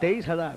23,000।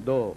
2,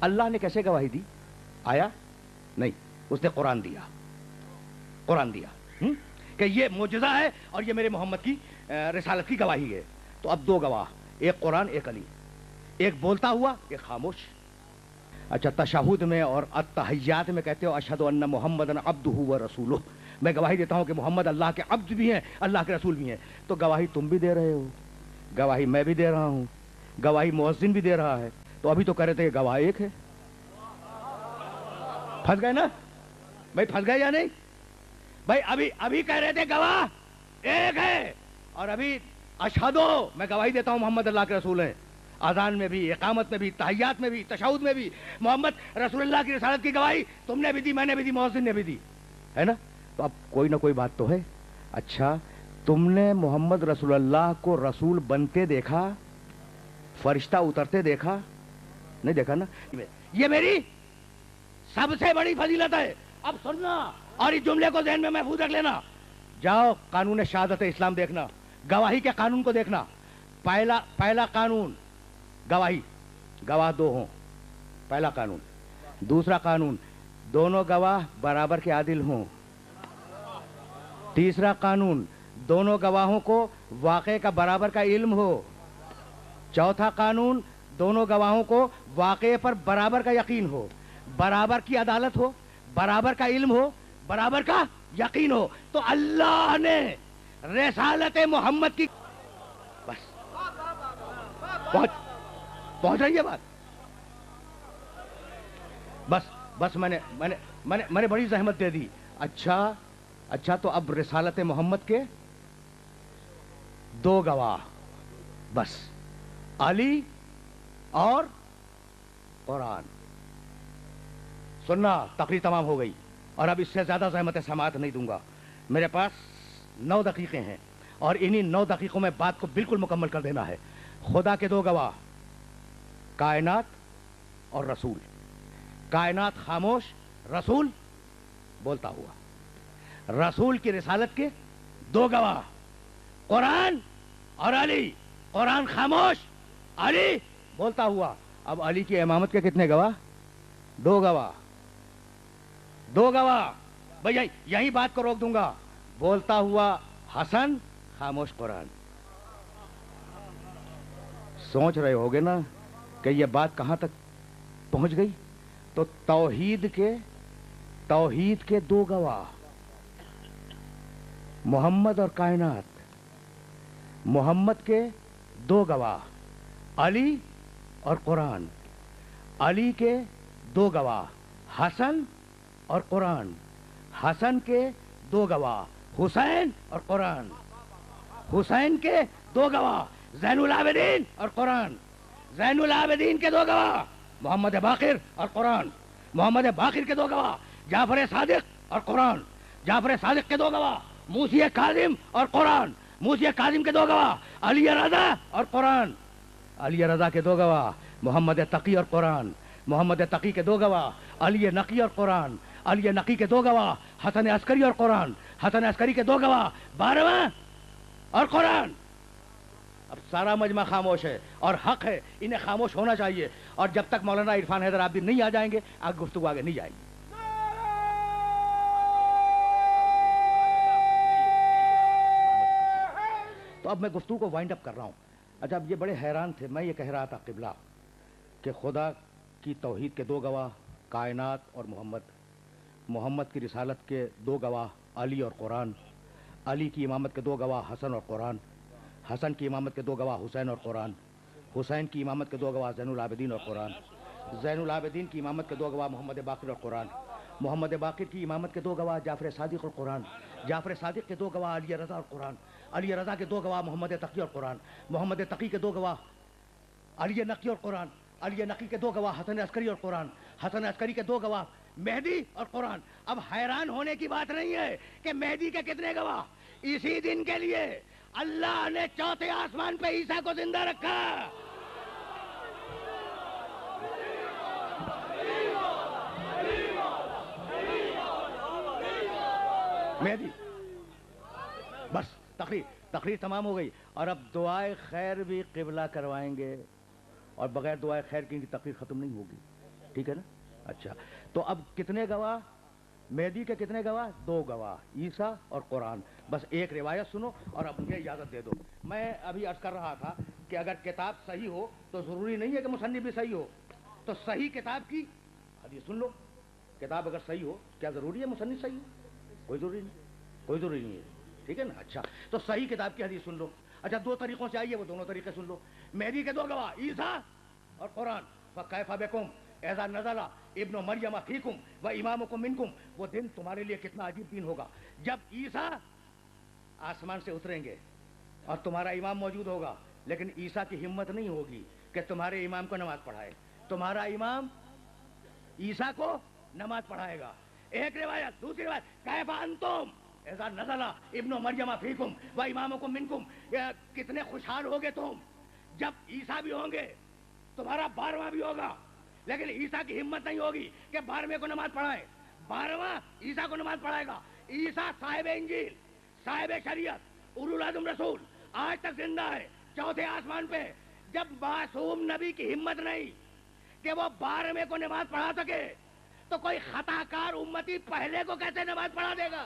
اللہ نے کیسے گواہی دی؟ آیا نہیں، اس نے قرآن دیا، قرآن دیا کہ یہ معجزہ ہے اور یہ میرے محمد کی رسالت کی گواہی ہے۔ تو اب دو گواہ، ایک قرآن ایک علی، ایک بولتا ہوا ایک خاموش۔ اچھا، تشہد میں اور التحیات میں کہتے ہو اشہد ان محمد عبدہ و رسولہ، میں گواہی دیتا ہوں کہ محمد اللہ کے عبد بھی ہیں، اللہ کے رسول بھی ہیں۔ تو گواہی تم بھی دے رہے ہو، گواہی میں بھی دے رہا ہوں، گواہی مؤذن بھی دے رہا ہے۔ تو ابھی تو کہہ رہے تھے کہ گواہ ایک ہے۔ پھنس گئے نا بھائی، پھنس گئے یا نہیں بھائی؟ ابھی کہہ رہے تھے گواہ ایک ہے، اور ابھی اشہدو، میں گواہی دیتا ہوں محمد اللہ کے رسول ہیں۔ اذان میں بھی، اقامت میں بھی، تحیات میں بھی، تشہد میں بھی محمد رسول اللہ کی رسالت کی گواہی تم نے بھی دی، میں نے بھی دی، مؤذن نے بھی دی، ہے نا؟ تو اب کوئی نہ کوئی بات تو ہے۔ اچھا، تم نے محمد رسول اللہ کو رسول بنتے دیکھا، فرشتہ اترتے دیکھا؟ نہیں دیکھا نا؟ یہ میری سب سے بڑی فضیلت ہے۔ اب سننا اور اس جملے کو ذہن میں محفوظ رکھ لینا۔ جاؤ قانون شہادت اسلام دیکھنا، گواہی کے قانون کو دیکھنا۔ پہلا قانون گواہی، گواہ دو ہوں، پہلا قانون۔ دوسرا قانون دونوں گواہ برابر کے عادل ہوں۔ تیسرا قانون دونوں گواہوں کو واقعے کا برابر کا علم ہو۔ چوتھا قانون دونوں گواہوں کو واقعے پر برابر کا یقین ہو، برابر کی عدالت ہو، برابر کا علم ہو، برابر کا یقین ہو۔ تو اللہ نے رسالت محمد کی، بس پہنچ رہی ہے بات؟ بس میں نے بڑی زحمت دے دی۔ اچھا تو اب رسالت محمد کے دو گواہ، بس علی اور قرآن۔ سننا، تقریر تمام ہو گئی اور اب اس سے زیادہ زحمت سماعت نہیں دوں گا۔ میرے پاس 9 دقیقے ہیں اور انہی 9 دقیقوں میں بات کو بالکل مکمل کر دینا ہے۔ خدا کے دو گواہ، کائنات اور رسول۔ کائنات خاموش، رسول بولتا ہوا۔ رسول کی رسالت کے دو گواہ، قرآن اور علی۔ قرآن خاموش، علی بولتا ہوا۔ اب علی کی امامت کے کتنے گواہ؟ دو گواہ، دو گواہ۔ بھئی یہی بات کو روک دوں گا۔ بولتا ہوا حسن، خاموش قرآن۔ سوچ رہے ہوگے نا کہ یہ بات کہاں تک پہنچ گئی؟ تو توحید کے دو گواہ، محمد اور کائنات۔ محمد کے دو گواہ، علی اور قرآن۔ علی کے دو گواہ، حسن اور قرآن۔ حسن کے دو گواہ، حسین اور قرآن۔ حسین کے دو گواہ، زین العابدین اور قرآن۔ زین العابدین کے دو گواہ، محمد باقر اور قرآن۔ محمد باقر کے دو گواہ، جعفر صادق اور قرآن۔ جعفر صادق کے دو گواہ، موسی کاظم اور قرآن۔ موسی کاظم کے دو گواہ، علی رضا اور قرآن۔ علی رضا کے دو گواہ، محمد تقی اور قرآن۔ محمد تقی کے دو گواہ، علی نقی اور قرآن۔ علی نقی کے دو گواہ، حسن عسکری اور قرآن۔ حسن عسکری کے دو گواہ، 12واں اور قرآن۔ اب سارا مجمع خاموش ہے اور حق ہے، انہیں خاموش ہونا چاہیے۔ اور جب تک مولانا عرفان حیدر عابدی نہیں آ جائیں گے، آگے گفتگو آگے نہیں جائے گی۔ تو اب میں گفتگو کو وائنڈ اپ کر رہا ہوں۔ اچھا، اب یہ بڑے حیران تھے، میں یہ کہہ رہا تھا قبلہ کہ خدا کی توحید کے دو گواہ، کائنات اور محمد۔ محمد کی رسالت کے دو گواہ، علی اور قرآن۔ علی کی امامت کے دو گواہ، حسن اور قرآن۔ حسن کی امامت کے دو گواہ، حسین اور قرآن۔ حسین کی امامت کے دو گواہ، زین العابدین اور قرآن۔ زین العابدین کی امامت کے دو گواہ، محمد باقر اور قرآن۔ محمد باقر کی امامت کے دو گواہ، جعفر صادق اور قرآن۔ جعفر صادق کے دو گواہ، علی رضا اور قرآن۔ علی رضا کے دو گواہ، محمد تقی اور قرآن۔ محمد تقی کے دو گواہ، علی نقی اور قرآن۔ علی نقی کے دو گواہ، حسن عسکری اور قرآن۔ حسن عسکری کے دو گواہ، مہدی اور قرآن۔ اب حیران ہونے کی بات نہیں ہے کہ مہدی کے کتنے گواہ۔ اسی دن کے لیے اللہ نے چوتھے آسمان پہ عیسیٰ کو زندہ رکھا۔ مہدی، بس تقریر تمام ہو گئی اور اب دعائے خیر بھی قبلہ کروائیں گے، اور بغیر دعائے خیر کی ان کی تقریر ختم نہیں ہوگی۔ ٹھیک ہے نا؟ اچھا، تو اب کتنے گواہ؟ مہدی کے کتنے گواہ؟ 2 گواہ، عیسیٰ اور قرآن. بس ایک روایت سنو اور اب مجھے اجازت دے دو. میں ابھی عرض کر رہا تھا کہ اگر کتاب صحیح ہو تو ضروری نہیں ہے کہ مصنف بھی صحیح ہو. تو صحیح کتاب کی حدیث سن لو. کتاب اگر صحیح ہو کیا ضروری ہے مصنف صحیح ہو؟ کوئی ضروری نہیں، کوئی ضروری نہیں ہے. ٹھیک ہے نا؟ اچھا، تو صحیح کتاب کی حدیث سن لو. اچھا، 2 طریقوں سے آئیے، وہ دونوں طریقے سن لو. مہدی کے 2 گواہ، عیسیٰ اور قرآن. فکیف بکم اذا نزل ابن مریم فیکم و امامکم منکم. وہ دن تمہارے لیے کتنا عجیب دن ہوگا جب عیسیٰ آسمان سے اتریں گے اور تمہارا امام موجود ہوگا، لیکن عیسیٰ کی ہمت نہیں ہوگی کہ تمہارے امام کو نماز پڑھائے. تمہارا امام عیسیٰ کو نماز پڑھائے گا. ایک روایت. دوسری روایت، کیف انتم اذا نزل ابن مریم فیکم و امامکم منکم. کتنے خوشحال ہوگے تم جب عیسیٰ بھی ہوں گے، تمہارا 12واں بھی ہوگا، لیکن عیسیٰ کی ہمت نہیں ہوگی کہ 12ویں کو نماز پڑھائے. 12واں عیسیٰ کو نماز پڑھائے گا. عیسیٰ صاحب انجیل، صاحب شریعت، اولوالعزم رسول، آج تک زندہ ہے 4تھے آسمان پہ. جب معصوم نبی کی ہمت نہیں کہ وہ 12ویں کو نماز پڑھا سکے، تو کوئی خطا کار امتی پہلے کو کیسے نماز پڑھا دے گا؟